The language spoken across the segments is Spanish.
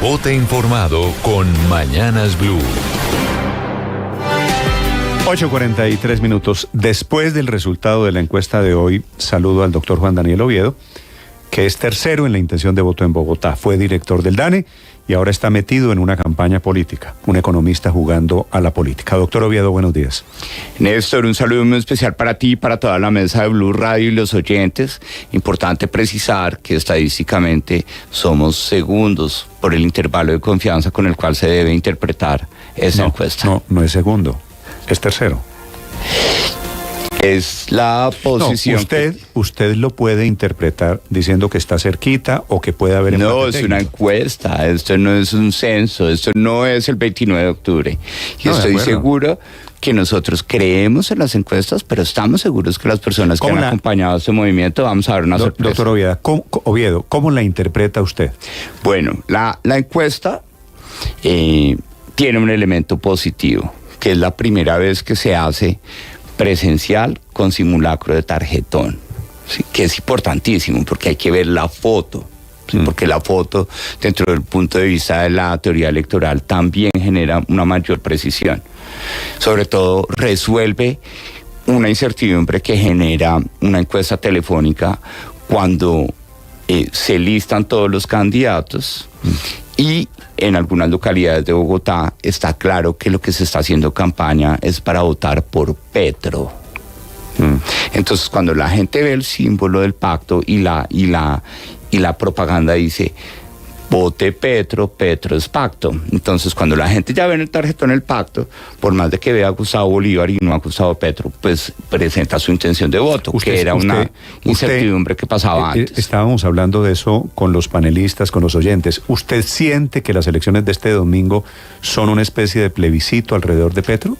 Vote informado con Mañanas Blue. 8:43 minutos. Después del resultado de la encuesta de hoy, saludo al doctor Juan Daniel Oviedo, que es tercero en la intención de voto en Bogotá. Fue director del DANE y ahora está metido en una campaña política. Un economista jugando a la política. Doctor Oviedo, buenos días. Néstor, un saludo muy especial para ti y para toda la mesa de Blue Radio y los oyentes. Importante precisar que estadísticamente somos segundos por el intervalo de confianza con el cual se debe interpretar esa encuesta. No es segundo, es tercero. Es la posición. No, usted lo puede interpretar diciendo que está cerquita o que puede haber empate No, es técnico. una encuesta, esto no es un censo, esto no es el 29 de octubre. Y No, estoy seguro que nosotros creemos en las encuestas, pero estamos seguros que las personas que han acompañado este movimiento vamos a ver una sorpresa. Doctor Oviedo, ¿cómo la interpreta usted? Bueno, la encuesta tiene un elemento positivo, que es la primera vez que se hace presencial con simulacro de tarjetón, ¿sí? Que es importantísimo porque hay que ver la foto, ¿sí? Porque la foto, dentro del punto de vista de la teoría electoral, también genera una mayor precisión. Sobre todo resuelve una incertidumbre que genera una encuesta telefónica cuando se listan todos los candidatos y en algunas localidades de Bogotá está claro que lo que se está haciendo campaña es para votar por Petro. Entonces, cuando la gente ve el símbolo del pacto y la propaganda dice vote Petro, Petro es pacto. Entonces, cuando la gente ya ve en el tarjetón el pacto, por más de que vea a Gustavo Bolívar y no a Gustavo Petro, pues presenta su intención de voto, que era una incertidumbre que pasaba antes. Estábamos hablando de eso con los panelistas, con los oyentes. ¿Usted siente que las elecciones de este domingo son una especie de plebiscito alrededor de Petro?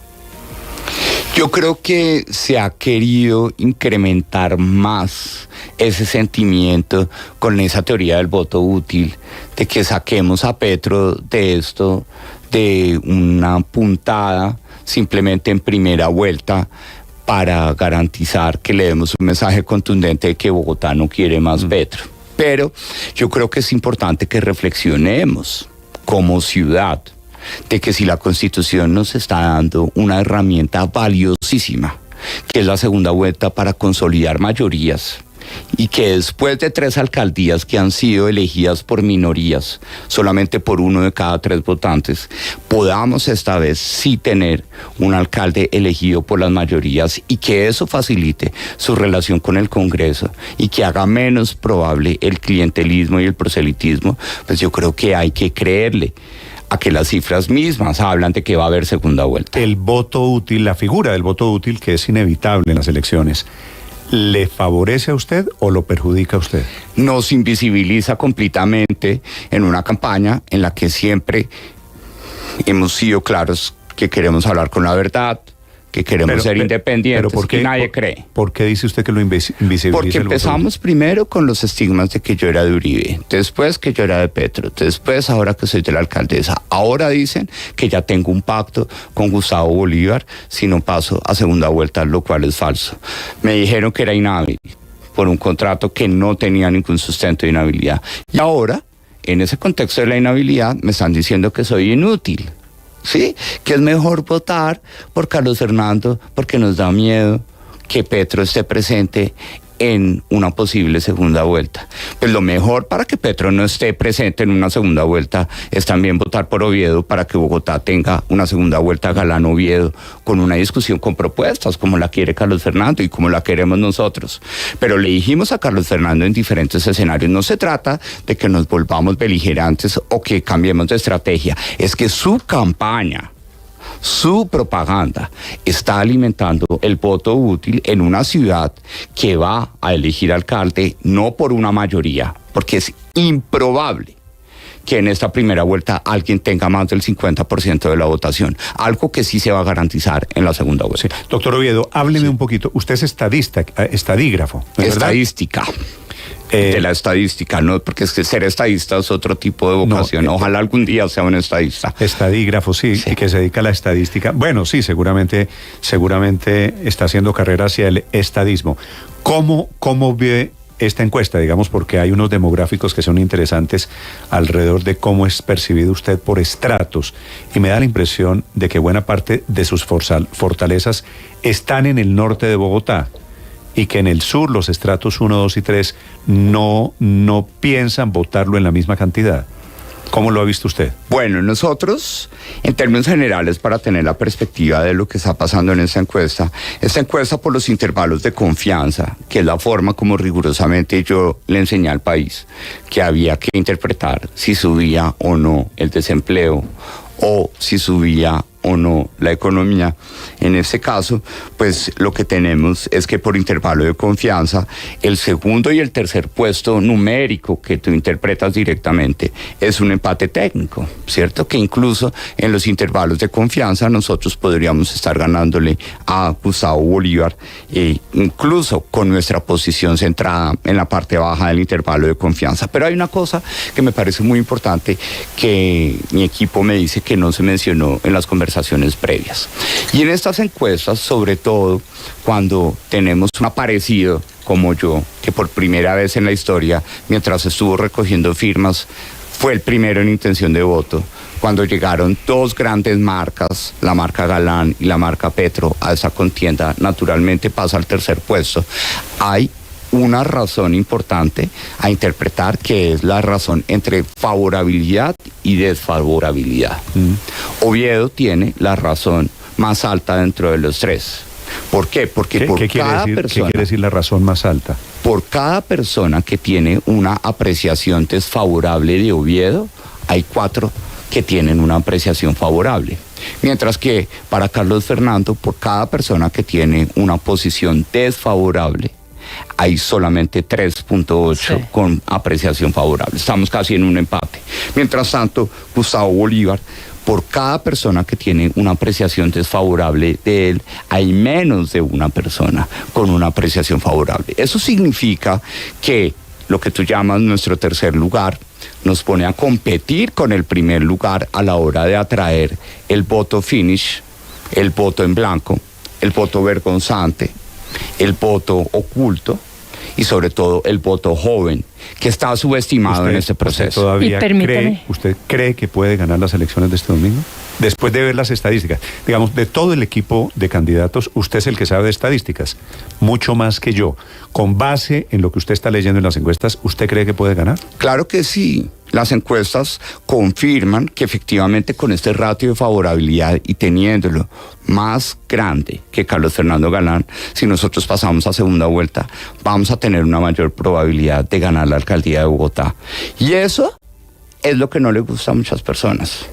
Yo creo que se ha querido incrementar más ese sentimiento con esa teoría del voto útil, de que saquemos a Petro de esto, de una puntada simplemente en primera vuelta para garantizar que le demos un mensaje contundente de que Bogotá no quiere más Petro. Pero yo creo que es importante que reflexionemos como ciudad de que si la Constitución nos está dando una herramienta valiosísima, que es la segunda vuelta para consolidar mayorías, y que después de 3 alcaldías que han sido elegidas por minorías, solamente por 1 de cada 3 votantes, podamos esta vez sí tener un alcalde elegido por las mayorías y que eso facilite su relación con el Congreso y que haga menos probable el clientelismo y el proselitismo, pues yo creo que hay que creerle a que las cifras mismas hablan de que va a haber segunda vuelta. El voto útil, la figura del voto útil, que es inevitable en las elecciones, ¿le favorece a usted o lo perjudica a usted? Nos invisibiliza completamente en una campaña en la que siempre hemos sido claros que queremos hablar con la verdad, que queremos ser independientes, ¿por qué, y nadie cree. ¿Por qué dice usted que lo invisibiliza? Porque empezamos primero con los estigmas de que yo era de Uribe, después que yo era de Petro, después ahora que soy de la alcaldesa. Ahora dicen que ya tengo un pacto con Gustavo Bolívar si no paso a segunda vuelta, lo cual es falso. Me dijeron que era inhábil por un contrato que no tenía ningún sustento de inhabilidad. Y ahora, en ese contexto de la inhabilidad, me están diciendo que soy inútil. Sí, que es mejor votar por Carlos Fernando porque nos da miedo que Petro esté presente en una posible segunda vuelta. Pues lo mejor para que Petro no esté presente en una segunda vuelta es también votar por Oviedo para que Bogotá tenga una segunda vuelta Galán Oviedo con una discusión con propuestas como la quiere Carlos Fernando y como la queremos nosotros. Pero le dijimos a Carlos Fernando en diferentes escenarios, no se trata de que nos volvamos beligerantes o que cambiemos de estrategia, es que su campaña, su propaganda está alimentando el voto útil en una ciudad que va a elegir alcalde no por una mayoría, porque es improbable que en esta primera vuelta alguien tenga más del 50% de la votación, algo que sí se va a garantizar en la segunda vuelta. Sí. Doctor Oviedo, hábleme un poquito, usted es estadígrafo, ¿no es estadística. De la estadística, no, porque es que ser estadista es otro tipo de vocación. Ojalá algún día sea un estadista. Estadígrafo, sí, y que se dedica a la estadística. Bueno, sí, seguramente está haciendo carrera hacia el estadismo. ¿Cómo ve esta encuesta, digamos, porque hay unos demográficos que son interesantes alrededor de cómo es percibido usted por estratos, y me da la impresión de que buena parte de sus fortalezas están en el norte de Bogotá, y que en el sur los estratos 1, 2 y 3 no piensan votarlo en la misma cantidad. ¿Cómo lo ha visto usted? Bueno, nosotros, en términos generales, para tener la perspectiva de lo que está pasando en esta encuesta por los intervalos de confianza, que es la forma como rigurosamente yo le enseñé al país que había que interpretar si subía o no el desempleo, o si subía o no la economía. En este caso, pues lo que tenemos es que por intervalo de confianza, el segundo y el tercer puesto numérico que tú interpretas directamente es un empate técnico, ¿cierto? Que incluso en los intervalos de confianza nosotros podríamos estar ganándole a Gustavo Bolívar, incluso con nuestra posición centrada en la parte baja del intervalo de confianza. Pero hay una cosa que me parece muy importante que mi equipo me dice que no se mencionó en las conversaciones previas. Y en estas encuestas, sobre todo cuando tenemos un aparecido como yo, que por primera vez en la historia, mientras estuvo recogiendo firmas, fue el primero en intención de voto, cuando llegaron dos grandes marcas, la marca Galán y la marca Petro, a esa contienda, naturalmente pasa al tercer puesto. Hay una razón importante a interpretar, que es la razón entre favorabilidad y desfavorabilidad. Oviedo tiene la razón más alta dentro de los tres. ¿Por qué? Porque por cada persona... ¿Qué quiere decir la razón más alta? Por cada persona que tiene una apreciación desfavorable de Oviedo, hay 4 que tienen una apreciación favorable. Mientras que para Carlos Fernando, por cada persona que tiene una posición desfavorable, hay solamente 3.8 sí, con apreciación favorable. Estamos casi en un empate. Mientras tanto, Gustavo Bolívar, por cada persona que tiene una apreciación desfavorable de él, hay menos de una persona con una apreciación favorable. Eso significa que lo que tú llamas nuestro tercer lugar nos pone a competir con el primer lugar a la hora de atraer el voto finish, el voto en blanco, el voto vergonzante, el voto oculto y sobre todo el voto joven, que está subestimado en este proceso. ¿Usted cree que puede ganar las elecciones de este domingo? Después de ver las estadísticas, digamos, de todo el equipo de candidatos, usted es el que sabe de estadísticas, mucho más que yo. Con base en lo que usted está leyendo en las encuestas, ¿usted cree que puede ganar? Claro que sí. Las encuestas confirman que efectivamente con este ratio de favorabilidad y teniéndolo más grande que Carlos Fernando Galán, si nosotros pasamos a segunda vuelta, vamos a tener una mayor probabilidad de ganar la alcaldía de Bogotá. Y eso es lo que no le gusta a muchas personas,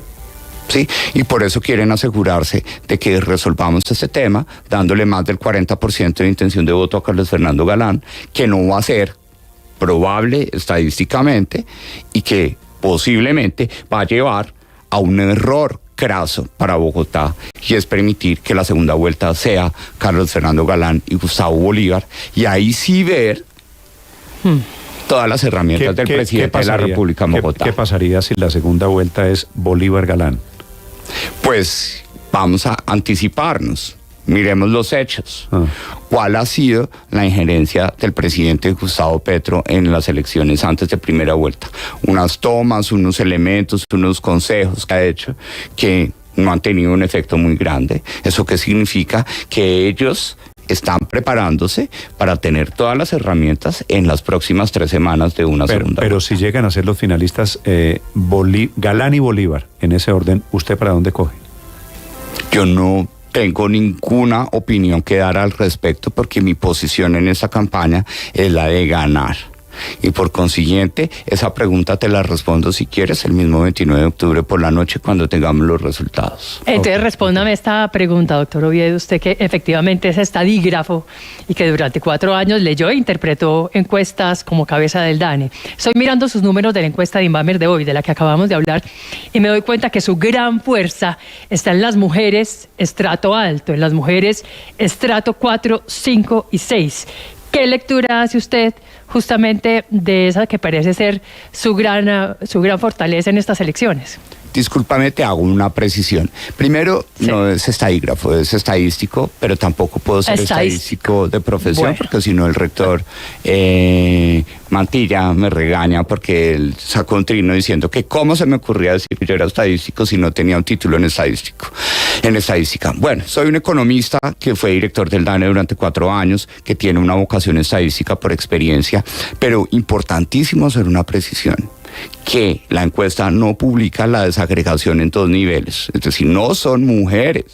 ¿sí? Y por eso quieren asegurarse de que resolvamos este tema, dándole más del 40% de intención de voto a Carlos Fernando Galán, que no va a ser probable estadísticamente y que posiblemente va a llevar a un error craso para Bogotá, y es permitir que la segunda vuelta sea Carlos Fernando Galán y Gustavo Bolívar, y ahí sí ver todas las herramientas del presidente de la República en Bogotá. ¿Qué pasaría si la segunda vuelta es Bolívar-Galán? Pues vamos a anticiparnos. Miremos los hechos. ¿Cuál ha sido la injerencia del presidente Gustavo Petro en las elecciones antes de primera vuelta? Unas tomas, unos elementos, unos consejos que ha hecho que no han tenido un efecto muy grande. ¿Eso qué significa? Que ellos están preparándose para tener todas las herramientas en las próximas 3 semanas de una segunda vuelta. Pero si llegan a ser los finalistas Galán y Bolívar, en ese orden, ¿usted para dónde coge? Yo no tengo ninguna opinión que dar al respecto, porque mi posición en esta campaña es la de ganar. Y por consiguiente, esa pregunta te la respondo, si quieres, el mismo 29 de octubre por la noche, cuando tengamos los resultados. Entonces, respóndame esta pregunta, doctor Oviedo, usted que efectivamente es estadígrafo y que durante 4 años leyó e interpretó encuestas como cabeza del DANE. Estoy mirando sus números de la encuesta de Inbamer de hoy, de la que acabamos de hablar, y me doy cuenta que su gran fuerza está en las mujeres estrato alto, en las mujeres estrato 4, 5 y 6. ¿Qué lectura hace usted justamente de esa que parece ser su gran fortaleza en estas elecciones? Discúlpame, te hago una precisión. Primero, no es estadígrafo, es estadístico, pero tampoco puedo ser estadístico de profesión, porque si no el rector Mantilla me regaña porque él sacó un trino diciendo que cómo se me ocurría decir que yo era estadístico si no tenía un título en estadística. Bueno, soy un economista que fue director del DANE durante 4 años, que tiene una vocación estadística por experiencia, pero importantísimo hacer una precisión, que la encuesta no publica la desagregación en 2 niveles, es decir, no son mujeres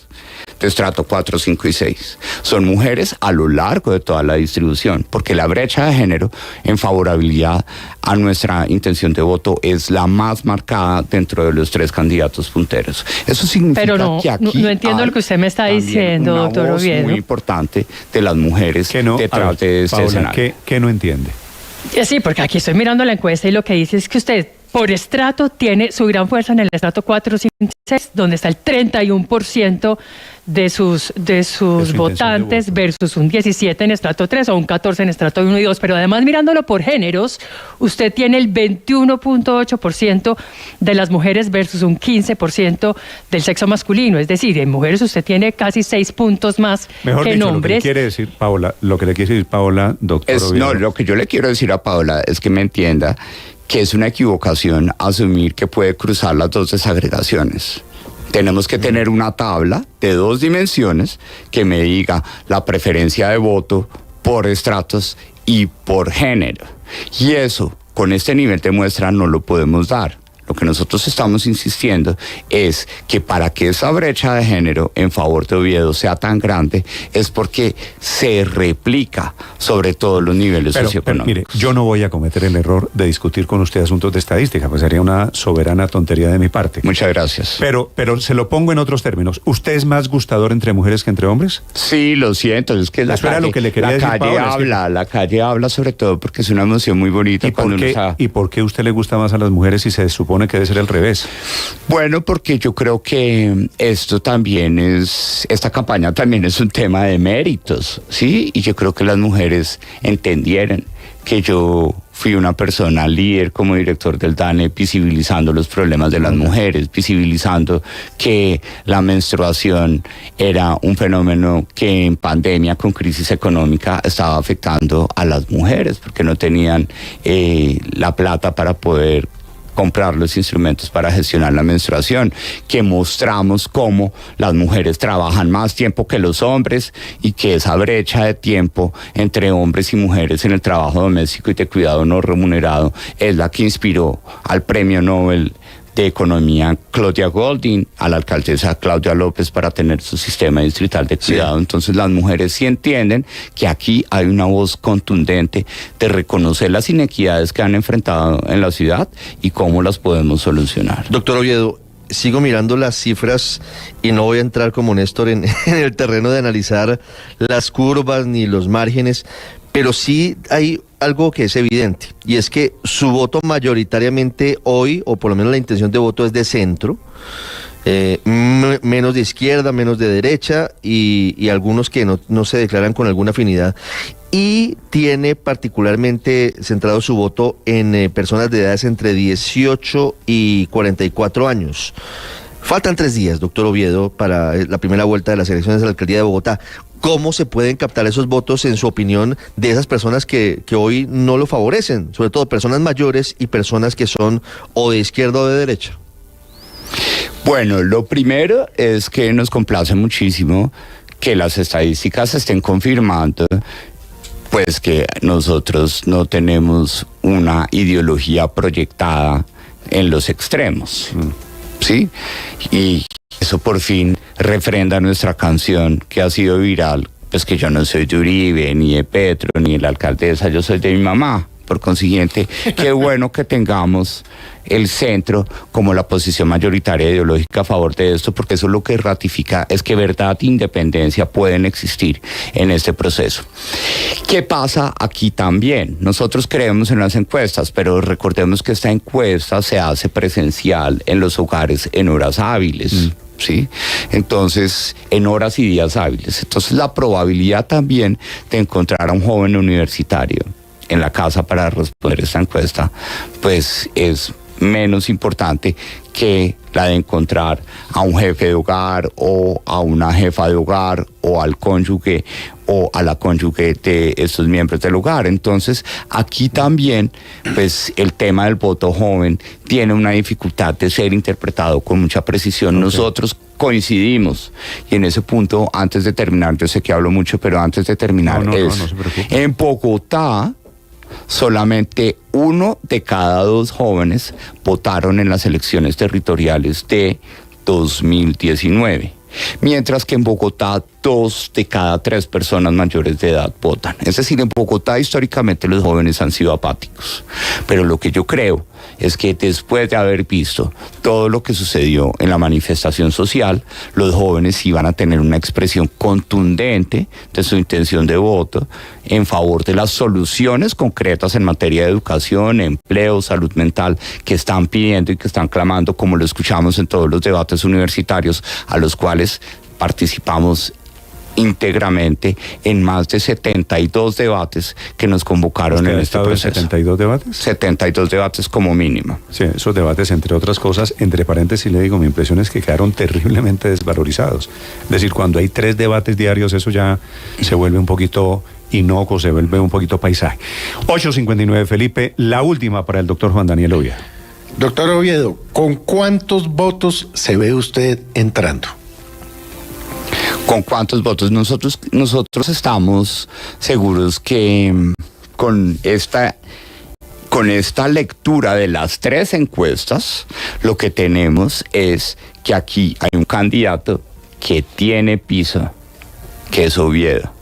de estrato 4, 5 y 6, son mujeres a lo largo de toda la distribución, porque la brecha de género en favorabilidad a nuestra intención de voto es la más marcada dentro de los 3 candidatos punteros. Eso significa que aquí no entiendo lo que usted me está diciendo, doctor Oviedo. Muy importante de las mujeres detrás de este escenario. ¿Qué no entiende? Sí, porque aquí estoy mirando la encuesta y lo que dice es que usted por estrato tiene su gran fuerza en el estrato 4, 5 y 6, donde está el 31% de sus votantes versus un 17 en estrato 3 o un 14 en estrato 1 y 2. Pero además, mirándolo por géneros, usted tiene el 21.8% de las mujeres versus un 15% del sexo masculino. Es decir, en mujeres usted tiene casi 6 puntos más que en hombres. Lo que le quiere decir Paola, doctor Oviedo. No, lo que yo le quiero decir a Paola es que me entienda que es una equivocación asumir que puede cruzar las 2 desagregaciones. Tenemos que tener una tabla de 2 dimensiones que me diga la preferencia de voto por estratos y por género. Y eso, con este nivel de muestra, no lo podemos dar. Lo que nosotros estamos insistiendo es que para que esa brecha de género en favor de Oviedo sea tan grande es porque se replica sobre todos los niveles socioeconómicos. Mire, yo no voy a cometer el error de discutir con usted asuntos de estadística, pues sería una soberana tontería de mi parte. Muchas gracias. Pero se lo pongo en otros términos. ¿Usted es más gustador entre mujeres que entre hombres? Sí, lo siento, es que la calle habla sobre todo porque es una emoción muy bonita. ¿Y por qué usted le gusta más a las mujeres si se supone que debe ser al revés? Bueno, porque yo creo que esta campaña también es un tema de méritos, ¿sí? Y yo creo que las mujeres entendieron que yo fui una persona líder como director del DANE, visibilizando los problemas de las mujeres, visibilizando que la menstruación era un fenómeno que en pandemia con crisis económica estaba afectando a las mujeres, porque no tenían la plata para poder comprar los instrumentos para gestionar la menstruación, que mostramos cómo las mujeres trabajan más tiempo que los hombres y que esa brecha de tiempo entre hombres y mujeres en el trabajo doméstico y de cuidado no remunerado es la que inspiró al Premio Nobel de Economía Claudia Goldin, a la alcaldesa Claudia López para tener su sistema distrital de cuidado. Sí. Entonces las mujeres sí entienden que aquí hay una voz contundente de reconocer las inequidades que han enfrentado en la ciudad y cómo las podemos solucionar. Doctor Oviedo, sigo mirando las cifras y no voy a entrar como Néstor en el terreno de analizar las curvas ni los márgenes, pero sí hay algo que es evidente, y es que su voto mayoritariamente hoy, o por lo menos la intención de voto, es de centro, menos de izquierda, menos de derecha, y algunos que no se declaran con alguna afinidad, y tiene particularmente centrado su voto en personas de edades entre 18 y 44 años. Faltan 3 días, doctor Oviedo, para la primera vuelta de las elecciones de la alcaldía de Bogotá. ¿Cómo se pueden captar esos votos, en su opinión, de esas personas que hoy no lo favorecen? Sobre todo personas mayores y personas que son o de izquierda o de derecha. Bueno, lo primero es que nos complace muchísimo que las estadísticas estén confirmando pues que nosotros no tenemos una ideología proyectada en los extremos. ¿Sí? Y eso por fin refrenda nuestra canción que ha sido viral, pues que yo no soy de Uribe, ni de Petro, ni de la alcaldesa, yo soy de mi mamá. Por consiguiente, qué bueno que tengamos el centro como la posición mayoritaria ideológica a favor de esto, porque eso lo que ratifica es que verdad e independencia pueden existir en este proceso. ¿Qué pasa aquí también? Nosotros creemos en las encuestas, pero recordemos que esta encuesta se hace presencial en los hogares en horas hábiles. ¿Sí? Entonces, en horas y días hábiles. Entonces, la probabilidad también de encontrar a un joven universitario en la casa para responder esta encuesta, pues es menos importante que la de encontrar a un jefe de hogar o a una jefa de hogar o al cónyuge o a la cónyuge de estos miembros del hogar. Entonces, aquí también, pues, el tema del voto joven tiene una dificultad de ser interpretado con mucha precisión. Okay. Nosotros coincidimos, y en ese punto, antes de terminar, yo sé que hablo mucho, pero antes de terminar, no se preocupe. En Bogotá, solamente 1 de cada 2 jóvenes votaron en las elecciones territoriales de 2019. Mientras que en Bogotá 2 de cada 3 personas mayores de edad votan. Es decir, en Bogotá históricamente los jóvenes han sido apáticos. Pero lo que yo creo es que después de haber visto todo lo que sucedió en la manifestación social, los jóvenes iban a tener una expresión contundente de su intención de voto en favor de las soluciones concretas en materia de educación, empleo, salud mental, que están pidiendo y que están clamando, como lo escuchamos en todos los debates universitarios a los cuales participamos íntegramente en más de 72 debates que nos convocaron en este proceso. ¿72 debates? 72 debates como mínimo. Sí, esos debates, entre otras cosas, entre paréntesis le digo, mi impresión es que quedaron terriblemente desvalorizados. Es decir, cuando hay 3 debates diarios, eso ya se vuelve un poquito inocuo, se vuelve un poquito paisaje. 8:59, Felipe, la última para el doctor Juan Daniel Oviedo. Doctor Oviedo, ¿con cuántos votos se ve usted entrando? ¿Con cuántos votos? Nosotros estamos seguros que con esta lectura de las 3 encuestas, lo que tenemos es que aquí hay un candidato que tiene piso, que es Oviedo.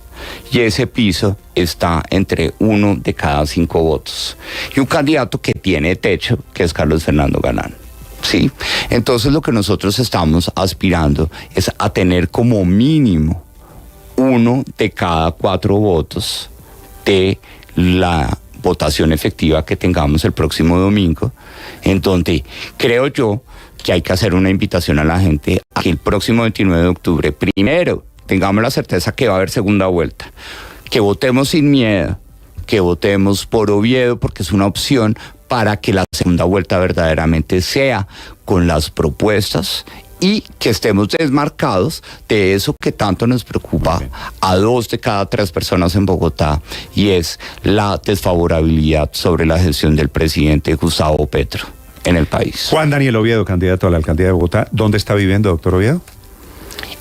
Y ese piso está entre 1 de cada 5 votos. Y un candidato que tiene techo, que es Carlos Fernando Galán. ¿Sí? Entonces lo que nosotros estamos aspirando es a tener como mínimo 1 de cada 4 votos de la votación efectiva que tengamos el próximo domingo, en donde creo yo que hay que hacer una invitación a la gente a que el próximo 29 de octubre, primero, tengamos la certeza que va a haber segunda vuelta, que votemos sin miedo, que votemos por Oviedo porque es una opción para que la segunda vuelta verdaderamente sea con las propuestas y que estemos desmarcados de eso que tanto nos preocupa a 2 de cada 3 personas en Bogotá, y es la desfavorabilidad sobre la gestión del presidente Gustavo Petro en el país. Juan Daniel Oviedo, candidato a la alcaldía de Bogotá. ¿Dónde está viviendo, doctor Oviedo?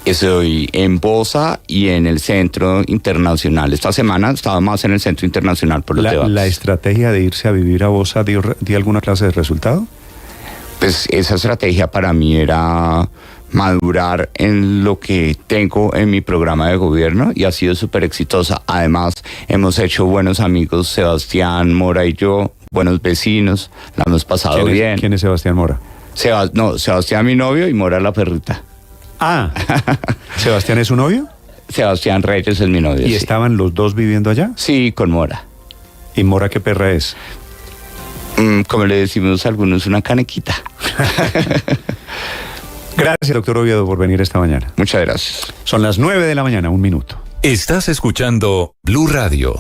Estoy en Bosa y en el Centro Internacional. Esta semana estaba más en el Centro Internacional por los debates. ¿La estrategia de irse a vivir a Bosa dio alguna clase de resultado? Pues esa estrategia para mí era madurar en lo que tengo en mi programa de gobierno y ha sido súper exitosa. Además, hemos hecho buenos amigos, Sebastián Mora y yo, buenos vecinos, la hemos pasado bien. ¿Quién es Sebastián Mora? Sebastián mi novio y Mora la perrita. Ah, ¿Sebastián es su novio? Sebastián Reyes es mi novio. ¿Y sí. estaban los dos viviendo allá? Sí, con Mora. ¿Y Mora qué perra es? Como le decimos a algunos, una canequita. Gracias, doctor Oviedo, por venir esta mañana. Muchas gracias. Son las 9 de la mañana, 1 minuto. Estás escuchando Blue Radio.